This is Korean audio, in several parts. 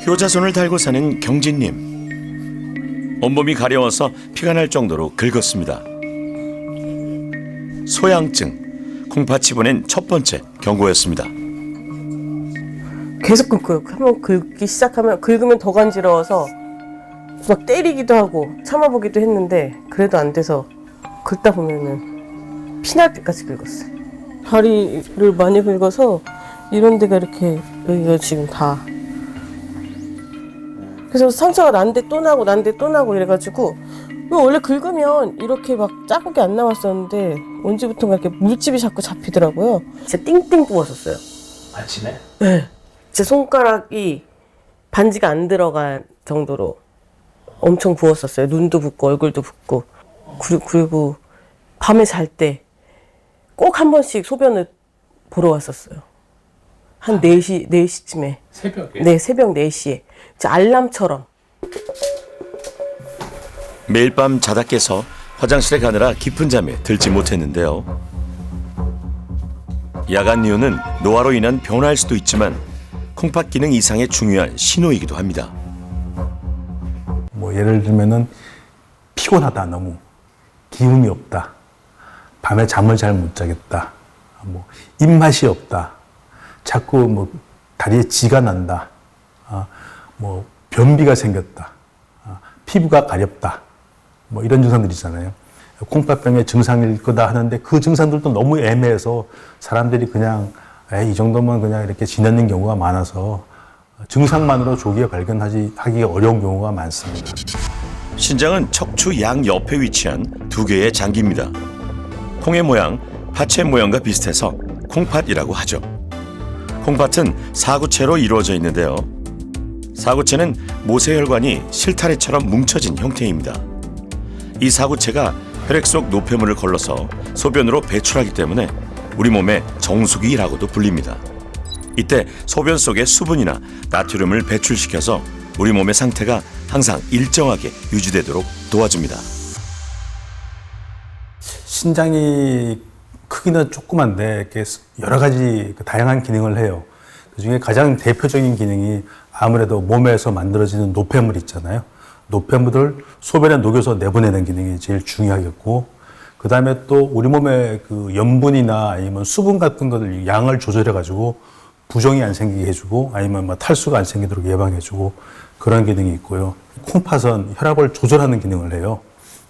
효자손을 달고 사는 경진님. 온몸이 가려워서 피가 날 정도로 긁었습니다. 소양증, 콩팥이 보낸 첫 번째 경고였습니다. 계속 긁어요. 한번 긁기 시작하면 긁으면 더 간지러워서 막 때리기도 하고 참아보기도 했는데 그래도 안 돼서 긁다 보면은 피날 때까지 긁었어요. 다리를 많이 긁어서 이런 데가 이렇게 여기가 지금 다. 그래서 상처가 난데 또 나고 난데 또 나고 이래가지고 원래 긁으면 이렇게 막 자국이 안 나왔었는데 언제부턴가 이렇게 물집이 자꾸 잡히더라고요. 진짜 띵띵 부었었어요. 아침에? 네. 제 손가락이 반지가 안 들어간 정도로 엄청 부었었어요. 눈도 붓고 얼굴도 붓고. 그리고 밤에 잘 때 꼭 한 번씩 소변을 보러 왔었어요. 한 4시쯤에. 새벽에? 네, 새벽 4시에. 알람처럼. 매일 밤 자다 깨서 화장실에 가느라 깊은 잠에 들지 못했는데요. 야간 이유는 노화로 인한 변화일 수도 있지만 콩팥 기능 이상의 중요한 신호이기도 합니다. 뭐 예를 들면은 피곤하다, 너무 기운이 없다, 밤에 잠을 잘 못 자겠다, 뭐 입맛이 없다, 자꾸 뭐 다리에 지가 난다, 뭐 변비가 생겼다, 피부가 가렵다, 뭐 이런 증상들 있잖아요. 콩팥병의 증상일 거다 하는데 그 증상들도 너무 애매해서 사람들이 그냥 이 정도면 그냥 이렇게 지내는 경우가 많아서 증상만으로 조기에 발견하기가 어려운 경우가 많습니다. 신장은 척추 양 옆에 위치한 두 개의 장기입니다. 콩의 모양, 파채 모양과 비슷해서 콩팥이라고 하죠. 콩팥은 사구체로 이루어져 있는데요. 사구체는 모세혈관이 실타래처럼 뭉쳐진 형태입니다. 이 사구체가 혈액 속 노폐물을 걸러서 소변으로 배출하기 때문에 우리 몸의 정수기라고도 불립니다. 이때 소변 속의 수분이나 나트륨을 배출시켜서 우리 몸의 상태가 항상 일정하게 유지되도록 도와줍니다. 신장이 크기는 조그만데 이렇게 여러 가지 다양한 기능을 해요. 그중에 가장 대표적인 기능이 아무래도 몸에서 만들어지는 노폐물 있잖아요. 노폐물을 소변에 녹여서 내보내는 기능이 제일 중요하겠고, 그 다음에 또 우리 몸에 그 염분이나 아니면 수분 같은 것들 양을 조절해가지고 부종이 안 생기게 해주고, 아니면 뭐 탈수가 안 생기도록 예방해주고, 그런 기능이 있고요. 콩팥은 혈압을 조절하는 기능을 해요.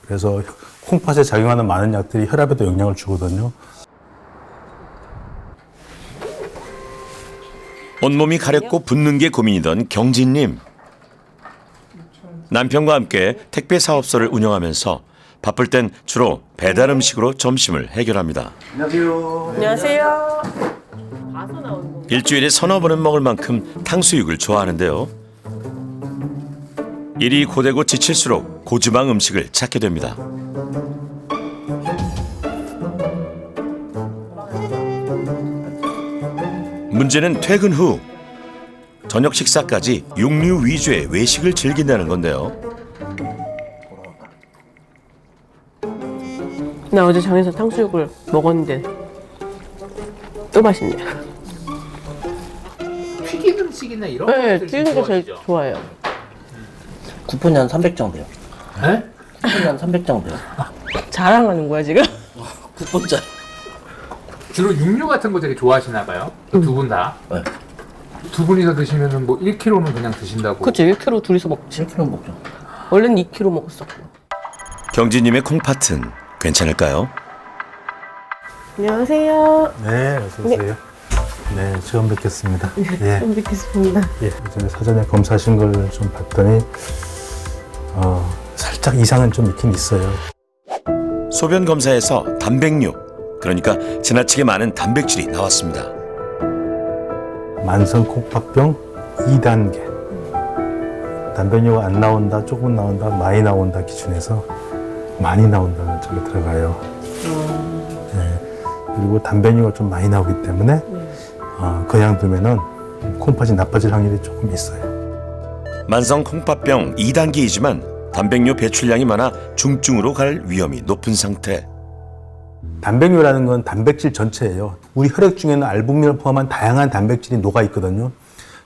그래서 콩팥에 작용하는 많은 약들이 혈압에도 영향을 주거든요. 온몸이 가렵고 붓는 게 고민이던 경진님. 남편과 함께 택배 사업소를 운영하면서 바쁠 땐 주로 배달 음식으로 점심을 해결합니다. 안녕하세요. 안녕하세요. 일주일에 서너 번은 먹을 만큼 탕수육을 좋아하는데요. 일이 고되고 지칠수록 고지방 음식을 찾게 됩니다. 문제는 퇴근 후 저녁 식사까지 육류 위주의 외식을 즐긴다는 건데요. 나 어제 장에서 탕수육을 먹었는데 또 맛있네요. 튀긴 음식이나 이런 네, 것들 튀긴 거 제일 좋아하시죠? 좋아해요. 쿠폰이 한 300 정도요. 네? 쿠폰이 한 300 정도요. 자랑하는 거야 지금? 쿠폰짜리. 주로 육류 같은 거 되게 좋아하시나 봐요. 두 분 다. 네. 두 분이서 드시면은 뭐 1kg는 그냥 드신다고. 그치, 1kg 둘이서 먹지. 7kg 먹죠. 원래는 2kg 먹었었고. 경진님의 콩팥은 괜찮을까요? 안녕하세요. 네, 어서 오세요. 네, 처음 뵙겠습니다. 예, 처음 뵙겠습니다. 예, 전에 사전에 검사하신 걸 좀 봤더니 살짝 이상은 좀 있긴 있어요. 소변 검사에서 단백뇨, 그러니까 지나치게 많은 단백질이 나왔습니다. 만성 콩팥병 2단계. 단백뇨가 안 나온다, 조금 나온다, 많이 나온다 기준에서 많이 나온다는 쪽에 들어가요. 네. 그리고 단백뇨가 좀 많이 나오기 때문에 그냥 두면은 콩팥이 나빠질 확률이 조금 있어요. 만성 콩팥병 2단계이지만 단백뇨 배출량이 많아 중증으로 갈 위험이 높은 상태. 단백뇨라는 건 단백질 전체예요. 우리 혈액 중에는 알부민을 포함한 다양한 단백질이 녹아 있거든요.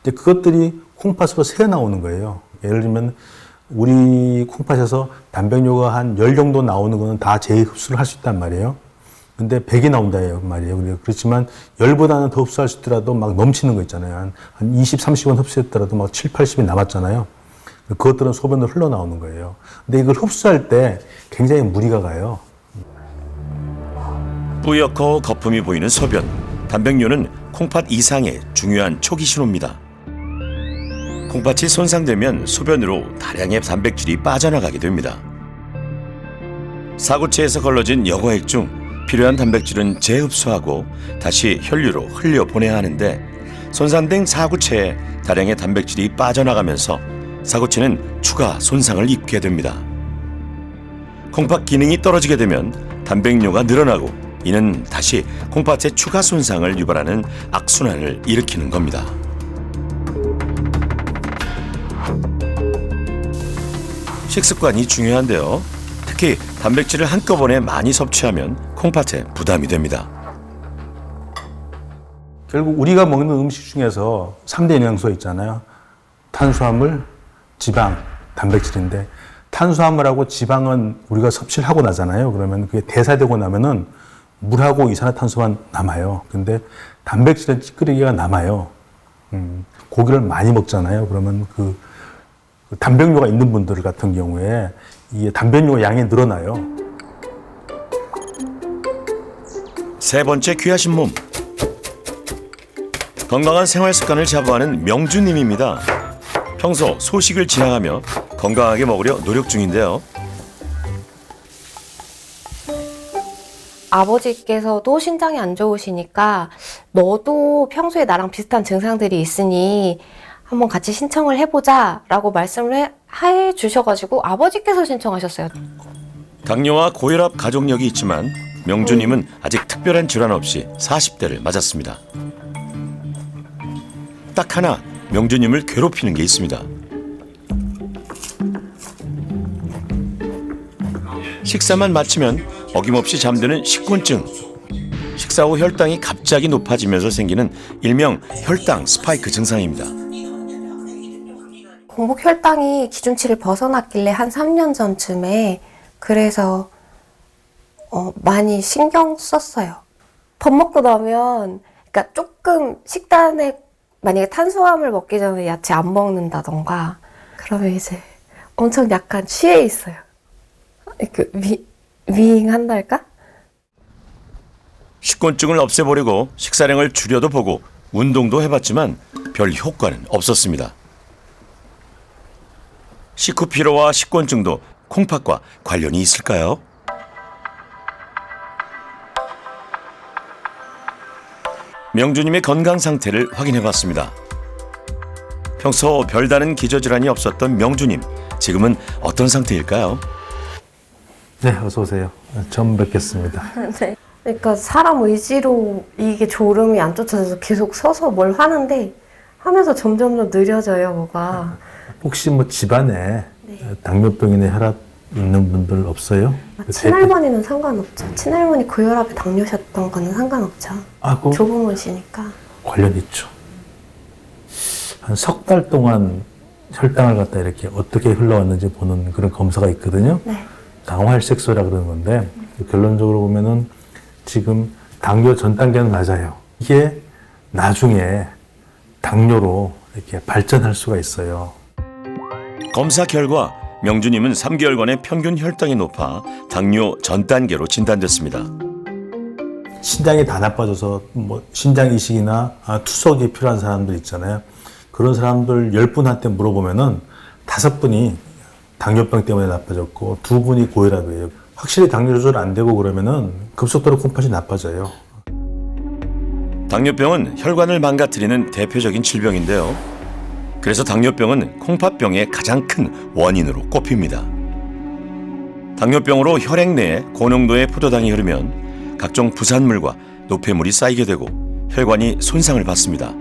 이제 그것들이 콩팥으로 새어 나오는 거예요. 예를 들면 우리 콩팥에서 단백뇨가 한 10 정도 나오는 거는 다 재흡수를 할 수 있단 말이에요. 근데 100이 나온다 말이에요. 근데 그렇지만 10보다는 더 흡수할 수 있더라도 막 넘치는 거 있잖아요. 한 20, 30원 흡수했더라도 막 7, 80이 남았잖아요. 그것들은 소변으로 흘러나오는 거예요. 근데 이걸 흡수할 때 굉장히 무리가 가요. 뿌옇고 거품이 보이는 소변. 단백뇨는 콩팥 이상의 중요한 초기 신호입니다. 콩팥이 손상되면 소변으로 다량의 단백질이 빠져나가게 됩니다. 사구체에서 걸러진 여과액 중 필요한 단백질은 재흡수하고 다시 혈류로 흘려보내야 하는데 손상된 사구체에 다량의 단백질이 빠져나가면서 사구체는 추가 손상을 입게 됩니다. 콩팥 기능이 떨어지게 되면 단백뇨가 늘어나고 이는 다시 콩팥의 추가 손상을 유발하는 악순환을 일으키는 겁니다. 식습관이 중요한데요. 특히 단백질을 한꺼번에 많이 섭취하면 콩팥에 부담이 됩니다. 결국 우리가 먹는 음식 중에서 3대 영양소 있잖아요. 탄수화물, 지방, 단백질인데 탄수화물하고 지방은 우리가 섭취를 하고 나잖아요. 그러면 그게 대사되고 나면은 물하고 이산화탄소만 남아요. 근데 단백질은 찌끄레기가 남아요. 고기를 많이 먹잖아요. 그러면 그 단백뇨가 있는 분들 같은 경우에 이 단백뇨 양이 늘어나요. 세 번째 귀하신 몸. 건강한 생활 습관을 자부하는 명주님입니다. 평소 소식을 지향하며 건강하게 먹으려 노력 중인데요. 아버지께서도 신장이 안 좋으시니까 너도 평소에 나랑 비슷한 증상들이 있으니 한번 같이 신청을 해보자 라고 말씀을 해주셔가지고 아버지께서 신청하셨어요. 당뇨와 고혈압 가족력이 있지만 명주님은 아직 특별한 질환 없이 40대를 맞았습니다. 딱 하나 명주님을 괴롭히는 게 있습니다. 식사만 마치면 어김없이 잠드는 식곤증. 식사 후 혈당이 갑자기 높아지면서 생기는 일명 혈당 스파이크 증상입니다. 공복 혈당이 기준치를 벗어났길래 한 3년 전쯤에 그래서 많이 신경 썼어요. 밥 먹고 나면 그러니까 조금 식단에 만약에 탄수화물 먹기 전에 야채 안 먹는다던가 그러면 이제 엄청 약간 취해 있어요. 그 위잉한달까? 식곤증을 없애보려고 식사량을 줄여도 보고 운동도 해봤지만 별 효과는 없었습니다. 식후 피로와 식곤증도 콩팥과 관련이 있을까요? 명주님의 건강 상태를 확인해봤습니다. 평소 별다른 기저질환이 없었던 명주님, 지금은 어떤 상태일까요? 네, 어서 오세요. 처음 뵙겠습니다. 네. 그러니까 사람 의지로 이게 졸음이 안 쫓아져서 계속 서서 뭘 하는데 하면서 점점 느려져요, 뭐가. 혹시 뭐 집안에 당뇨병이나 혈압 있는 분들 없어요? 친할머니는 상관없죠. 친할머니 고혈압에 당뇨셨던 거는 상관없죠. 아, 그 조부모시니까. 관련 있죠. 한 석 달 동안 혈당을 갖다 이렇게 어떻게 흘러왔는지 보는 그런 검사가 있거든요. 네. 당화혈색소라 그러는 건데 결론적으로 보면은 지금 당뇨 전 단계는 맞아요. 이게 나중에 당뇨로 이렇게 발전할 수가 있어요. 검사 결과 명주님은 3개월간의 평균 혈당이 높아 당뇨 전 단계로 진단됐습니다. 신장이 다 나빠져서 뭐 신장 이식이나 투석이 필요한 사람들 있잖아요. 그런 사람들 10분한테 물어보면은 5분이 당뇨병 때문에 나빠졌고 2분이 고혈압이에요. 확실히 당뇨 조절 안 되고 그러면은 급속도로 콩팥이 나빠져요. 당뇨병은 혈관을 망가뜨리는 대표적인 질병인데요. 그래서 당뇨병은 콩팥병의 가장 큰 원인으로 꼽힙니다. 당뇨병으로 혈액 내에 고농도의 포도당이 흐르면 각종 부산물과 노폐물이 쌓이게 되고 혈관이 손상을 받습니다.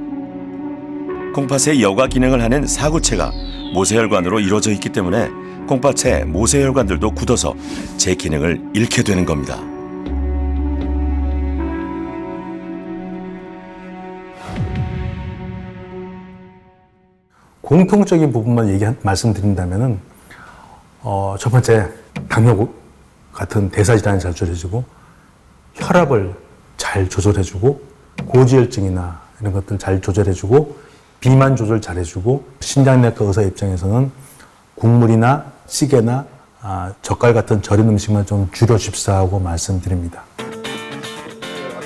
콩팥의 여과 기능을 하는 사구체가 모세혈관으로 이루어져 있기 때문에 콩팥의 모세혈관들도 굳어서 제 기능을 잃게 되는 겁니다. 공통적인 부분만 말씀드린다면은 첫 번째 당뇨 같은 대사질환이 잘 조절해주고 혈압을 잘 조절해주고 고지혈증이나 이런 것들 잘 조절해주고 비만 조절 잘해주고 신장내과 의사 입장에서는 국물이나 찌개나 젓갈 같은 절인 음식만 좀 줄여 줍사하고 말씀드립니다.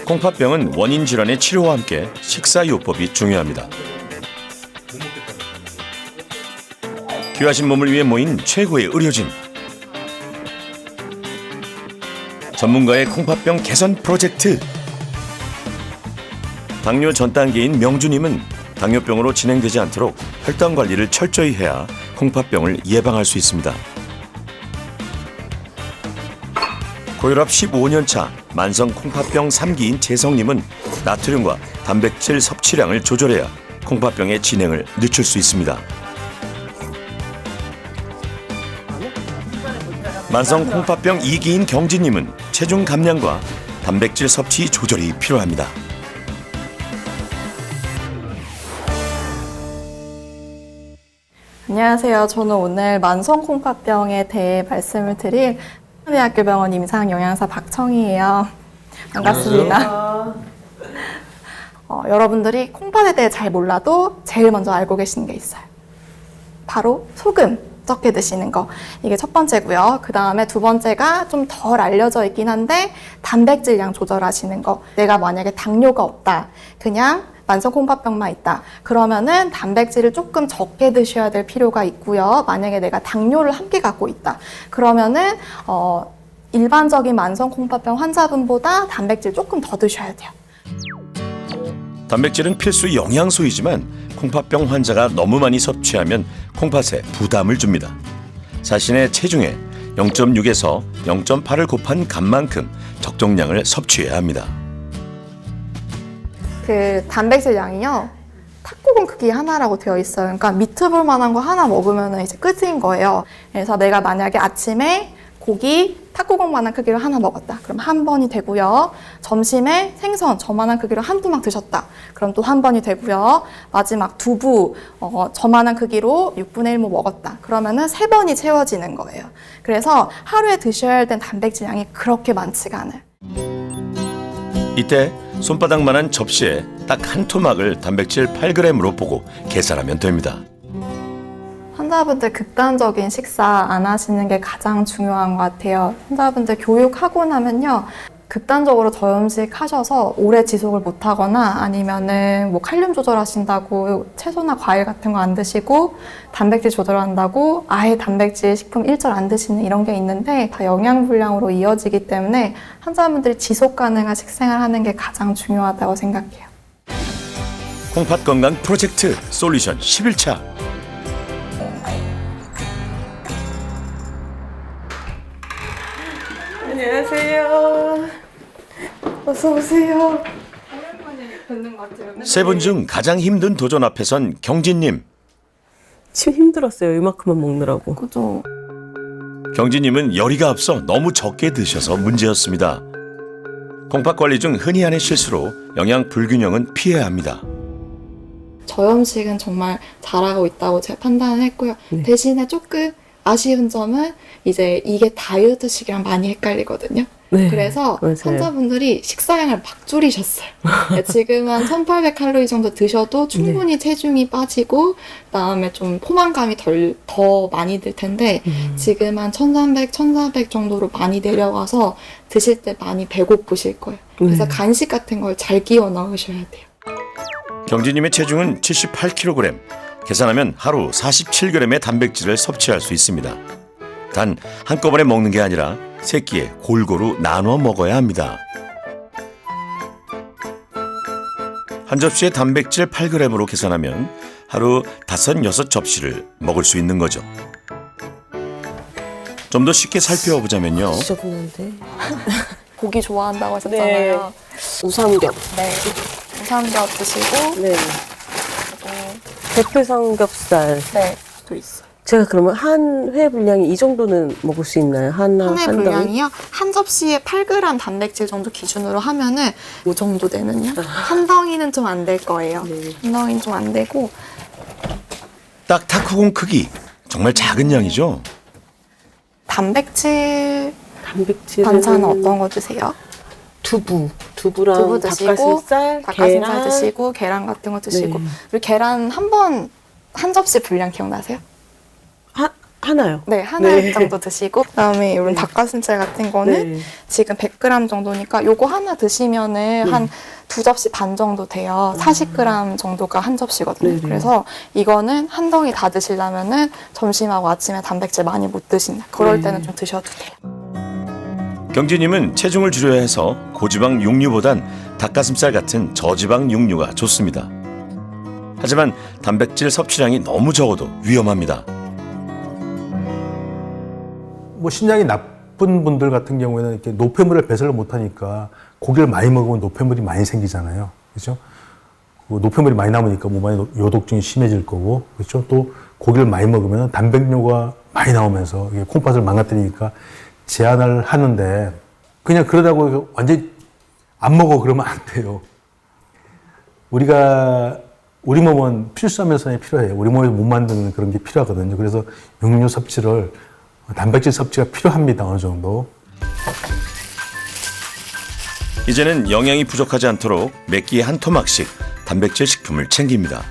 콩팥병은 원인 질환의 치료와 함께 식사요법이 중요합니다. 귀하신 몸을 위해 모인 최고의 의료진. 전문가의 콩팥병 개선 프로젝트. 당뇨 전 단계인 명주님은 당뇨병으로 진행되지 않도록 혈당 관리를 철저히 해야 콩팥병을 예방할 수 있습니다. 고혈압 15년 차 만성 콩팥병 3기인 재성님은 나트륨과 단백질 섭취량을 조절해야 콩팥병의 진행을 늦출 수 있습니다. 만성 콩팥병 2기인 경진님은 체중 감량과 단백질 섭취 조절이 필요합니다. 안녕하세요. 저는 오늘 만성 콩팥병에 대해 말씀을 드릴 대학교 병원 임상영양사 박청희예요. 반갑습니다. 여러분들이 콩팥에 대해 잘 몰라도 제일 먼저 알고 계시는 게 있어요. 바로 소금 적게 드시는 거. 이게 첫 번째고요. 그 다음에 두 번째가 좀 덜 알려져 있긴 한데 단백질량 조절하시는 거. 내가 만약에 당뇨가 없다. 그냥 만성 콩팥병만 있다. 그러면은 단백질을 조금 적게 드셔야 될 필요가 있고요. 만약에 내가 당뇨를 함께 갖고 있다. 그러면은 일반적인 만성 콩팥병 환자분보다 단백질 조금 더 드셔야 돼요. 단백질은 필수 영양소이지만 콩팥병 환자가 너무 많이 섭취하면 콩팥에 부담을 줍니다. 자신의 체중에 0.6에서 0.8을 곱한 값만큼 적정량을 섭취해야 합니다. 그 단백질 양이요. 탁구공 크기 하나라고 되어 있어요. 그러니까 미트볼 만한 거 하나 먹으면 이제 끝인 거예요. 그래서 내가 만약에 아침에 고기 탁구공만한 크기로 하나 먹었다. 그럼 한 번이 되고요. 점심에 생선 저만한 크기로 한두 막 드셨다. 그럼 또 한 번이 되고요. 마지막 두부 저만한 크기로 6분의 1모 먹었다. 그러면은 3번이 채워지는 거예요. 그래서 하루에 드셔야 할 땐 단백질 양이 그렇게 많지가 않아요. 이때 손바닥만한 접시에 딱 한 토막을 단백질 8g으로 보고 계산하면 됩니다. 환자분들 극단적인 식사 안 하시는 게 가장 중요한 것 같아요. 환자분들 교육하고 나면요. 극단적으로 저염식 하셔서 오래 지속을 못 하거나 아니면은 뭐 칼륨 조절하신다고 채소나 과일 같은 거 안 드시고 단백질 조절한다고 아예 단백질 식품 일절 안 드시는 이런 게 있는데 다 영양불량으로 이어지기 때문에 환자분들이 지속 가능한 식생활 하는 게 가장 중요하다고 생각해요. 콩팥 건강 프로젝트 솔루션 11차. 안녕하세요. 어서 오세요. 세 분 중 가장 힘든 도전 앞에 선 경진님. 침 힘들었어요. 이만큼만 먹느라고. 그죠? 경진님은 열이가 앞서 너무 적게 드셔서 문제였습니다. 콩팥 관리 중 흔히 하는 실수로 영양 불균형은 피해야 합니다. 저염식은 정말 잘하고 있다고 제가 판단을 했고요. 네. 대신에 조금 아쉬운 점은 이제 이게 다이어트식이랑 많이 헷갈리거든요. 네, 그래서 맞아요. 환자분들이 식사량을 막 줄이셨어요. 지금 한 1800칼로리 정도 드셔도 충분히 체중이 빠지고 그다음에 좀 포만감이 더 많이 들 텐데 지금 한 1300, 1400 정도로 많이 내려가서 드실 때 많이 배고프실 거예요. 그래서 네. 간식 같은 걸 잘 끼워 넣으셔야 돼요. 경진님의 체중은 78kg. 계산하면 하루 47g의 단백질을 섭취할 수 있습니다. 단 한꺼번에 먹는 게 아니라 세 끼에 골고루 나눠 먹어야 합니다. 한 접시에 단백질 8g으로 계산하면 하루 5, 6접시를 먹을 수 있는 거죠. 좀 더 쉽게 살펴보자면요. 지저분한데. 고기 좋아한다고 하셨잖아요. 우삼겹. 네. 우삼겹 드시고 네. 대패 삼겹살. 네. 또 있어요. 제가 그러면 한 회 분량이 이 정도는 먹을 수 있나요? 한 회 한 덩이? 분량이요? 한 접시에 8g 단백질 정도 기준으로 하면은 이 정도 되는요? 한 덩이는 좀 안 될 거예요. 네. 한 덩이는 좀 안 되고 딱 타코공 크기. 정말 작은 양이죠. 단백질 단백질 반찬은 어떤 거 드세요? 두부랑 두부 드시고 닭가슴살, 닭가슴살 드시고 계란 같은 거 드시고 네. 그리고 계란 한 접시 분량 기억나세요? 하나요. 네, 하나 네. 정도 드시고 그다음에 이런 닭가슴살 같은 거는 네. 지금 100g 정도니까 요거 하나 드시면은 한 2접시 반 정도 돼요. 40g 정도가 한 접시거든요. 네, 네. 그래서 이거는 한 덩이 다 드시려면은 점심하고 아침에 단백질 많이 못 드신다. 그럴 네. 때는 좀 드셔도 돼요. 경진님은 체중을 줄여야 해서 고지방 육류보단 닭가슴살 같은 저지방 육류가 좋습니다. 하지만 단백질 섭취량이 너무 적어도 위험합니다. 뭐 신장이 나쁜 분들 같은 경우에는 이렇게 노폐물을 배설을 못하니까 고기를 많이 먹으면 노폐물이 많이 생기잖아요. 그렇죠? 그 노폐물이 많이 남으니까 몸안에 요독증이 심해질 거고, 그렇죠? 또 고기를 많이 먹으면 단백뇨가 많이 나오면서 이게 콩팥을 망가뜨리니까 제한을 하는데 그냥 그러다고 완전히 안 먹어 그러면 안 돼요. 우리 몸은 필수 아미노산이 필요해요. 우리 몸이 못 만드는 그런 게 필요하거든요. 그래서 육류 섭취를 단백질 섭취가 필요합니다. 어느 정도. 이제는 영양이 부족하지 않도록 몇 끼에 한 토막씩 단백질 식품을 챙깁니다.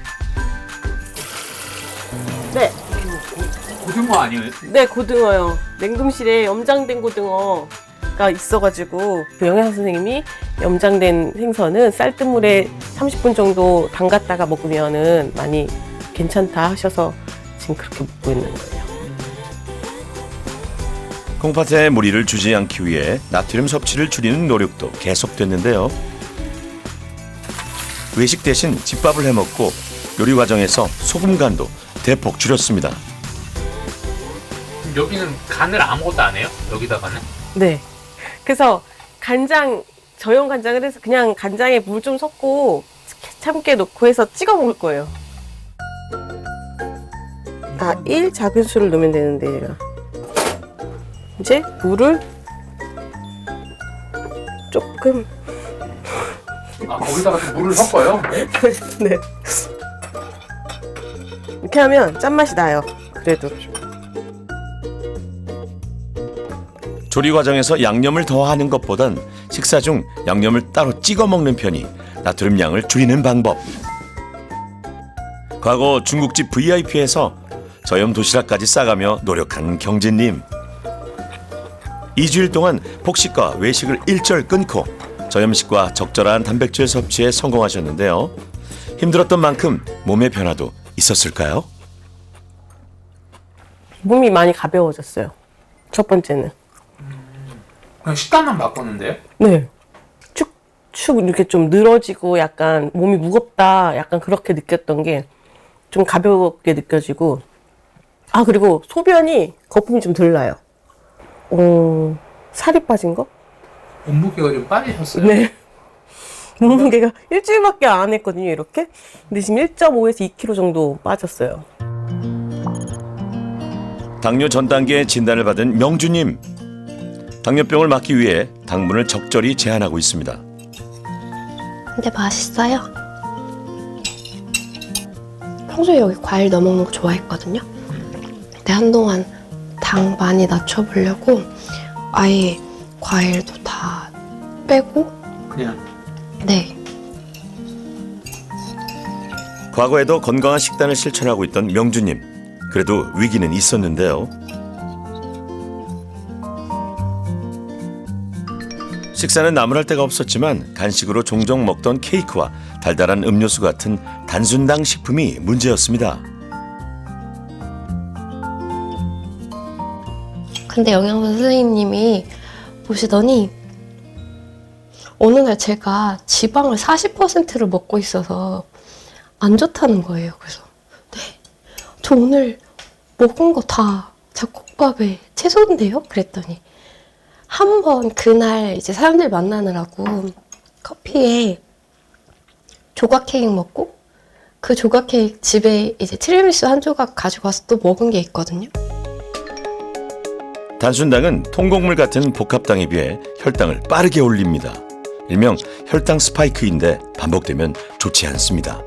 네, 고등어 아니에요? 네 고등어요. 냉동실에 염장된 고등어가 있어가지고 그 영양사 선생님이 염장된 생선은 쌀뜨물에 30분 정도 담갔다가 먹으면은 많이 괜찮다 하셔서 지금 그렇게 먹고 있는 거예요. 콩팥에 무리를 주지 않기 위해 나트륨 섭취를 줄이는 노력도 계속됐는데요. 외식 대신 집밥을 해먹고 요리 과정에서 소금 간도 대폭 줄였습니다. 여기는 간을 아무것도 안 해요? 여기다가는? 네. 그래서 간장, 저염 간장을 해서 그냥 간장에 물 좀 섞고 참깨 넣고 해서 찍어 먹을 거예요. 1 작은 술을 넣으면 되는데 얘가. 이제 물을 조금 아, 거기다가 또 물을 섞어요? 네. 이렇게 하면 짠맛이 나요. 그래도. 조리 과정에서 양념을 더하는 것보단 식사 중 양념을 따로 찍어 먹는 편이 나트륨 양을 줄이는 방법. 과거 중국집 VIP에서 저염 도시락까지 싸가며 노력한 경진님. 2주일 동안 폭식과 외식을 일절 끊고 저염식과 적절한 단백질 섭취에 성공하셨는데요. 힘들었던 만큼 몸의 변화도 있었을까요? 몸이 많이 가벼워졌어요. 첫 번째는. 그냥 식단만 바꿨는데요? 네. 축축 이렇게 좀 늘어지고 약간 몸이 무겁다 약간 그렇게 느꼈던 게 좀 가볍게 느껴지고 그리고 소변이 거품이 좀 덜 나요. 살이 빠진 거? 몸무게가 좀 빠지셨어요? 네. 몸무게가 일주일밖에 안 했거든요, 이렇게. 근데 지금 1.5에서 2kg 정도 빠졌어요. 당뇨 전 단계 진단을 받은 명주님. 당뇨병을 막기 위해 당분을 적절히 제한하고 있습니다. 근데 맛있어요. 평소에 여기 과일 넣어 먹는 거 좋아했거든요. 근데 한동안 당 많이 낮춰보려고 아예 과일도 다 빼고 그냥 네. 과거에도 건강한 식단을 실천하고 있던 명주님. 그래도 위기는 있었는데요. 식사는 나무랄 데가 없었지만 간식으로 종종 먹던 케이크와 달달한 음료수 같은 단순당 식품이 문제였습니다. 근데 영양사 선생님이 보시더니 어느 날 제가 지방을 40%를 먹고 있어서 안 좋다는 거예요. 그래서 네, 저 오늘 먹은 거 다 잡곡밥에 채소인데요? 그랬더니 한 번 그날 이제 사람들 만나느라고 커피에 조각 케이크 먹고 그 조각 케이크 집에 이제 티라미수 한 조각 가지고 와서 또 먹은 게 있거든요. 단순당은 통곡물 같은 복합당에 비해 혈당을 빠르게 올립니다. 일명 혈당 스파이크인데 반복되면 좋지 않습니다.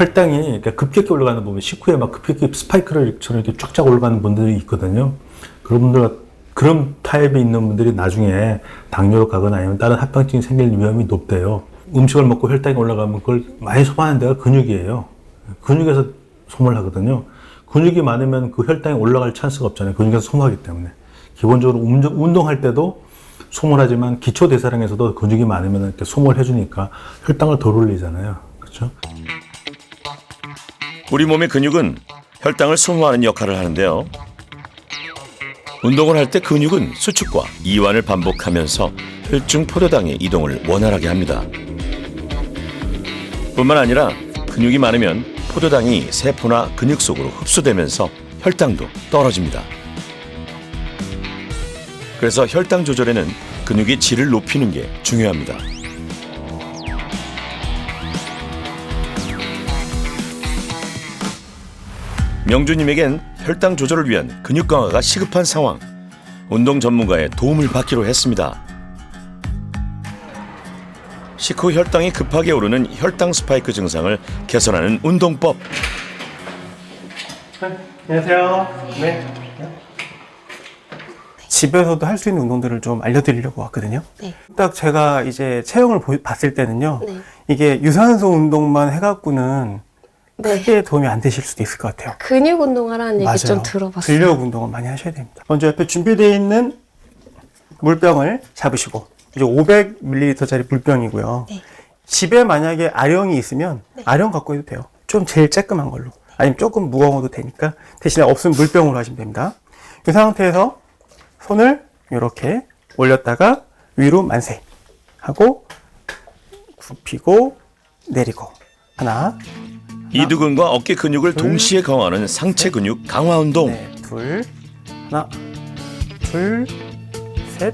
혈당이 그러니까 급격히 올라가는 부분, 식후에 막 급격히 스파이크를처럼 이렇게 쫙쫙 올라가는 분들이 있거든요. 그런 분들, 그런 타입에 있는 분들이 나중에 당뇨로 가거나 아니면 다른 합병증이 생길 위험이 높대요. 음식을 먹고 혈당이 올라가면 그걸 많이 소모하는 데가 근육이에요. 근육에서 소모를 하거든요. 근육이 많으면 그 혈당이 올라갈 찬스가 없잖아요. 근육에서 소모하기 때문에. 기본적으로 운동할 때도 소모를 하지만 기초대사량에서도 근육이 많으면 이렇게 소모를 해주니까 혈당을 덜 올리잖아요. 그렇죠? 우리 몸의 근육은 혈당을 소모하는 역할을 하는데요. 운동을 할 때 근육은 수축과 이완을 반복하면서 혈중 포도당의 이동을 원활하게 합니다. 뿐만 아니라 근육이 많으면 포도당이 세포나 근육 속으로 흡수되면서 혈당도 떨어집니다. 그래서 혈당 조절에는 근육의 질을 높이는 게 중요합니다. 명주님에겐 혈당 조절을 위한 근육 강화가 시급한 상황. 운동 전문가의 도움을 받기로 했습니다. 식후 혈당이 급하게 오르는 혈당 스파이크 증상을 개선하는 운동법. 안녕하세요. 네. 집에서도 할 수 있는 운동들을 좀 알려드리려고 왔거든요. 네. 딱 제가 이제 체형을 봤을 때는요. 네. 이게 유산소 운동만 해갖고는 네. 크게 도움이 안 되실 수도 있을 것 같아요. 근육 운동하라는 얘기 좀 맞아요. 들어봤어요. 근력 운동을 많이 하셔야 됩니다. 먼저 옆에 준비되어 있는 물병을 잡으시고 이제 500ml짜리 물병이고요. 네. 집에 만약에 아령이 있으면 네. 아령 갖고 해도 돼요. 좀 제일 쬐끔한 걸로. 아니면 조금 무거워도 되니까 대신에 없으면 물병으로 하시면 됩니다. 이 상태에서 손을 이렇게 올렸다가 위로 만세 하고 굽히고 내리고 하나 이두근과 어깨 근육을 동시에 강화하는 상체 근육 강화 운동. 네, 둘 하나 둘 셋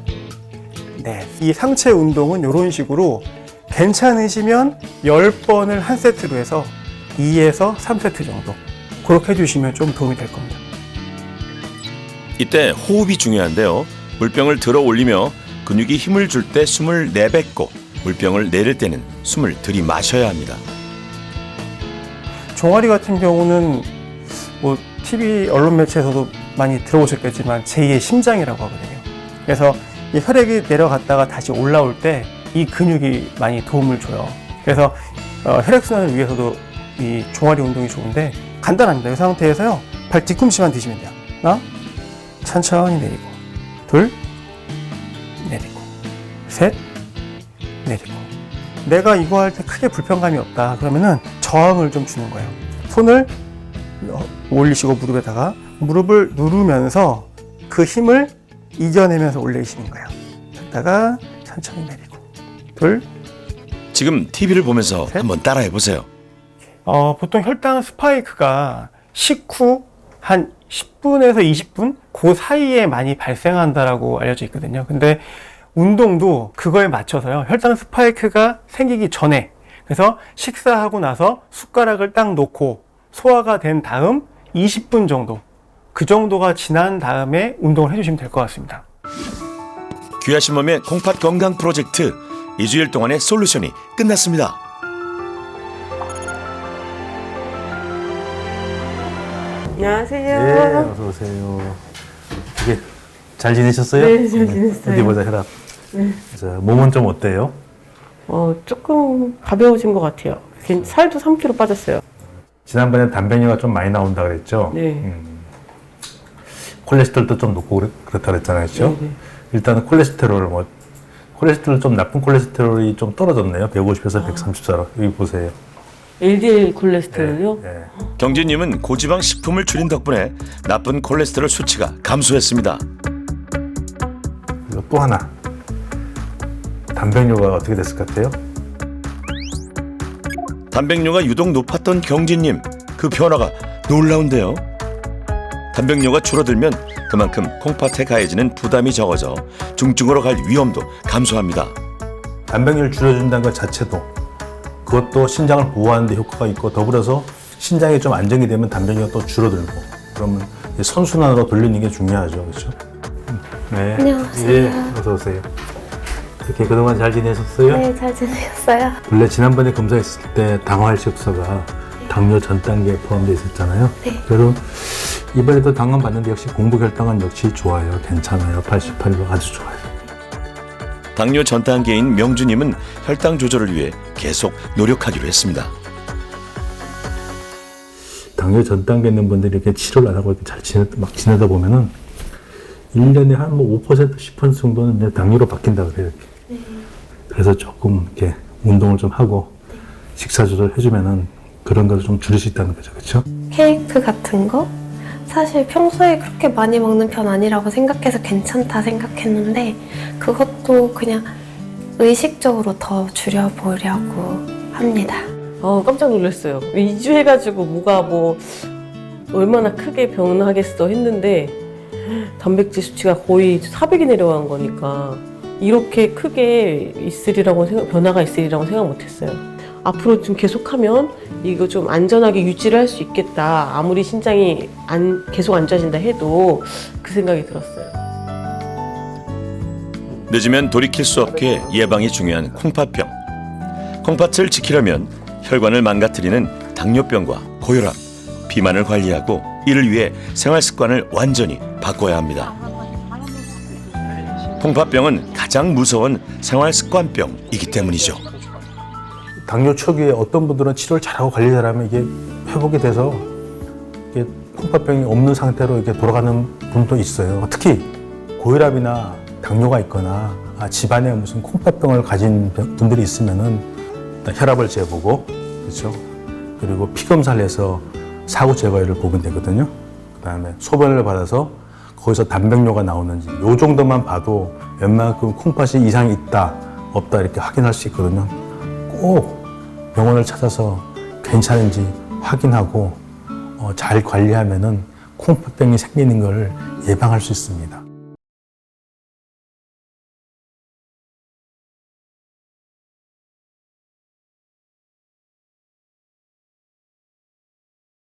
넷. 이 상체 운동은 이런 식으로 괜찮으시면 10번을 한 세트로 해서 2에서 3세트 정도 그렇게 해주시면 좀 도움이 될 겁니다. 이때 호흡이 중요한데요. 물병을 들어 올리며 근육이 힘을 줄 때 숨을 내뱉고 물병을 내릴 때는 숨을 들이마셔야 합니다. 종아리 같은 경우는 뭐 TV 언론 매체에서도 많이 들어보셨겠지만 제2의 심장이라고 하거든요. 그래서 이 혈액이 내려갔다가 다시 올라올 때 이 근육이 많이 도움을 줘요. 그래서 혈액순환을 위해서도 이 종아리 운동이 좋은데 간단합니다. 이 상태에서요. 발 뒤꿈치만 드시면 돼요. 하나, 천천히 내리고 둘, 내리고 셋, 내리고 내가 이거 할 때 크게 불편감이 없다 그러면은 저항을 좀 주는 거예요. 손을 올리시고 무릎에다가 무릎을 누르면서 그 힘을 이겨내면서 올리시는 거예요. 그러다가 천천히 내리고 둘. 지금 TV를 보면서 셋. 한번 따라해 보세요. 보통 혈당 스파이크가 식후 한 10분에서 20분 그 사이에 많이 발생한다라고 알려져 있거든요. 근데 운동도 그거에 맞춰서요. 혈당 스파이크가 생기기 전에 그래서 식사하고 나서 숟가락을 딱 놓고 소화가 된 다음 20분 정도 그 정도가 지난 다음에 운동을 해주시면 될 것 같습니다. 귀하신 몸의 콩팥 건강 프로젝트 2주일 동안의 솔루션이 끝났습니다. 안녕하세요. 네, 어서 오세요. 이게 잘 지내셨어요? 네, 잘 지냈어요. 어디 보자, 혈압. 자, 몸은 좀 어때요? 조금 가벼워진 것 같아요. 살도 3kg 빠졌어요. 지난번에 단백뇨가 좀 많이 나온다 그랬죠? 네. 콜레스테롤도 좀 높고 그렇다 그랬잖아요, 그렇죠? 네. 일단은 콜레스테롤 좀 나쁜 콜레스테롤이 좀 떨어졌네요. 150에서 134로. 여기 보세요. LDL 콜레스테롤요? 네. 경진님은 고지방 식품을 줄인 덕분에 나쁜 콜레스테롤 수치가 감소했습니다. 그리고 또 하나. 단백뇨가 어떻게 됐을 것 같아요? 단백뇨가 유독 높았던 경진님, 그 변화가 놀라운데요. 단백뇨가 줄어들면 그만큼 콩팥에 가해지는 부담이 적어져 중증으로 갈 위험도 감소합니다. 단백뇨를 줄여준다는 것 자체도 그것도 신장을 보호하는 데 효과가 있고 더불어서 신장이 좀 안정이 되면 단백뇨가 또 줄어들고 그러면 선순환으로 돌리는 게 중요하죠. 그렇죠? 네. 안녕하세요. 예, 어서 오세요. 이렇게 그동안 잘 지내셨어요? 네, 잘 지내셨어요? 원래 지난번에 검사했을 때 당화혈색소가 당뇨 전 단계에 포함되어 있었잖아요. 네. 그래도 이번에도 당원 받는데 역시 공복 혈당은 역시 좋아요. 괜찮아요. 88로 아주 좋아요. 당뇨 전 단계인 명주님은 혈당 조절을 위해 계속 노력하기로 했습니다. 당뇨 전 단계 있는 분들이 이렇게 치료를 안 하고 이렇게 잘 지내다 보면은 1년에 한 뭐 5%, 10% 정도는 이제 당뇨로 바뀐다 그래요. 그래서 조금 이렇게 운동을 좀 하고 식사 조절 해주면은 그런 걸 좀 줄일 수 있다는 거죠. 그렇죠? 케이크 같은 거? 사실 평소에 그렇게 많이 먹는 편 아니라고 생각해서 괜찮다 생각했는데 그것도 그냥 의식적으로 더 줄여보려고 합니다. 깜짝 놀랐어요. 2주 해가지고 뭐가 뭐 얼마나 크게 변하겠어 했는데 단백질 수치가 거의 400이 내려간 거니까 이렇게 크게 변화가 있으리라고 생각 못했어요. 앞으로 좀 계속하면 이거 좀 안전하게 유지를 할 수 있겠다. 아무리 신장이 계속 안 좋아진다 해도 그 생각이 들었어요. 늦으면 돌이킬 수 없게 예방이 중요한 콩팥병. 콩팥을 지키려면 혈관을 망가뜨리는 당뇨병과 고혈압, 비만을 관리하고 이를 위해 생활 습관을 완전히 바꿔야 합니다. 콩팥병은 가장 무서운 생활 습관병이기 때문이죠. 당뇨 초기에 어떤 분들은 치료를 잘하고 관리 잘하면 이게 회복이 돼서 이게 콩팥병이 없는 상태로 이렇게 돌아가는 분도 있어요. 특히 고혈압이나 당뇨가 있거나 집안에 무슨 콩팥병을 가진 분들이 있으면은 일단 혈압을 재보고, 그렇죠? 그리고 피 검사를 해서 사후 제거율을 보면 되거든요. 그다음에 소변을 받아서 거기서 단백뇨가 나오는지 요 정도만 봐도 웬만큼 콩팥이 이상이 있다 없다 이렇게 확인할 수 있거든요. 꼭 병원을 찾아서 괜찮은지 확인하고 잘 관리하면은 콩팥병이 생기는 걸 예방할 수 있습니다.